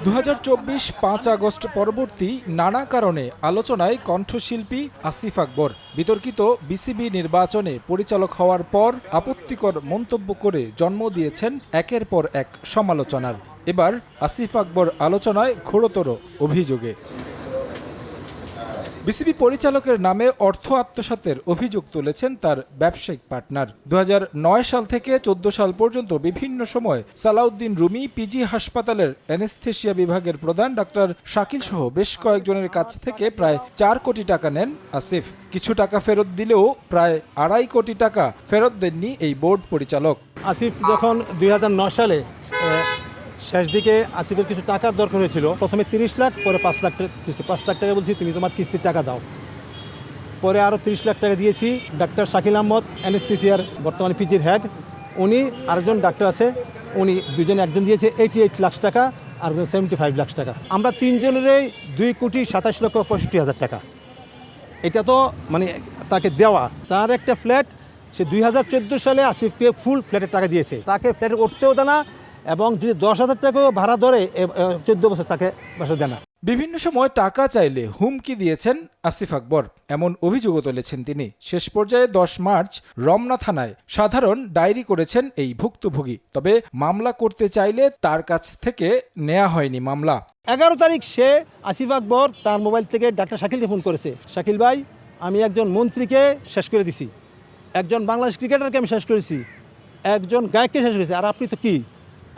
2024 5 August পরবর্তী নানা কারণে আলোচনায় কণ্ঠশিল্পী আসিফ আকবর। বিতর্কিত বিসিবি নির্বাচনে পরিচালক হওয়ার পর আপত্তিকর মন্তব্য করে জন্ম দিয়েছেন একের পর এক সমালোচনার। এবার আসিফ আকবর আলোচনায় ঘোরতর অভিযোগে। বিসিবি পরিচালকের নামে অর্থ আত্মসাতের অভিযোগ তুলেছেন তার ব্যবসায়িক পার্টনার। 2009 সাল থেকে 14 সাল পর্যন্ত বিভিন্ন সময় সালাউদ্দিন রুমি পিজি হাসপাতালের অ্যানেস্থেশিয়া বিভাগের প্রধান ডাক্তার শাকিল সহ বেশ কয়েকজনের কাছ থেকে প্রায় 4 কোটি টাকা নেন আসিফ। কিছু টাকা ফেরত দিলেও প্রায় 2.5 কোটি টাকা ফেরত দেননি এই বোর্ড পরিচালক। আসিফ যখন 2009 সালে শেষ দিকে আসিফের কিছু টাকার দরকার হয়েছিল, প্রথমে 30 লাখ, পরে 5 লাখ টাকা, 5 লাখ টাকা বলছি তুমি তোমার কিস্তির টাকা দাও। পরে আরও 30 লাখ টাকা দিয়েছি। ডাক্তার শাকিল আহমদ অ্যানেস্থেসিয়ার বর্তমানে পিজির হেড, উনি আরেকজন ডাক্তার আছে, উনি দুজনে, একজন দিয়েছে 88 লাখ টাকা, আরেকজন 75 লাখ টাকা। আমরা তিনজনেরই 2,27,65,000 টাকা। এটা তো মানে তাকে দেওয়া। তার একটা ফ্ল্যাট সে 2014 সালে আসিফকে ফুল ফ্ল্যাটের টাকা দিয়েছে, তাকে ফ্ল্যাটে উঠতেও দেয় না, এবং যদি 10,000 টাকাও ভাড়া ধরে 14 বছর তাকে বাসা দেয় না। বিভিন্ন সময় টাকা চাইলে হুমকি দিয়েছেন আসিফ আকবর, এমন অভিযোগও তুলেছেন তিনি। শেষ পর্যায়ে 10 মার্চ রমনা থানায় সাধারণ ডায়েরি করেছেন এই ভুক্তভোগী। তবে মামলা করতে চাইলে তার কাছ থেকে নেওয়া হয়নি মামলা। 11 তারিখ সে আসিফ আকবর তার মোবাইল থেকে ডাক্তার শাকিলকে ফোন করেছে, শাকিল ভাই, আমি একজন মন্ত্রীকে শেষ করে দিছি, একজন বাংলাদেশ ক্রিকেটারকে আমি শেষ করেছি, একজন গায়ককে শেষ করেছি, আর আপনি তো কি,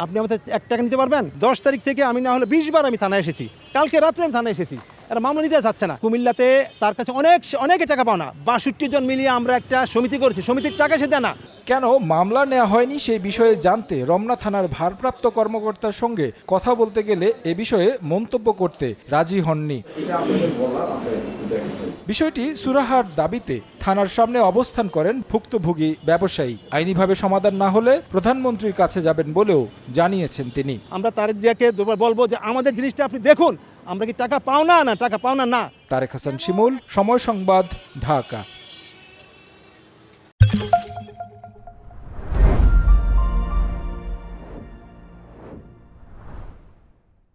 আপনি আমাদের 1 টাকা নিতে পারবেন? 10 তারিখ থেকে আমি না হলে 20 বার আমি থানায় এসেছি, কালকে রাত্রে আমি থানায় এসেছি, এরা মামলা নিতে যাচ্ছে না। কুমিল্লাতে তার কাছে অনেকে টাকা পাও না, 62 জন মিলিয়ে আমরা একটা সমিতি করেছি, সমিতির টাকা সে দেয় না। কেন মামলা নেওয়া হয়নি সেই বিষয়ে জানতে রমনা থানার ভারপ্রাপ্ত কর্মকর্তার সঙ্গে কথা বলতে গেলে এ বিষয়ে মন্তব্য করতে রাজি হননি। বিষয়টি সুরাহার দাবিতে থানার সামনে অবস্থান করেন ভুক্তভোগী ব্যবসায়ী। আইনিভাবে সমাধান না হলে প্রধানমন্ত্রীর কাছে যাবেন বলেও জানিয়েছেন তিনি। আমরা তারেক জিয়াকে বলবো যে আমাদের জিনিসটা আপনি দেখুন, আমরা কি টাকা পাও না, টাকা পাও না। তারেক হাসান শিমুল, সময় সংবাদ, ঢাকা।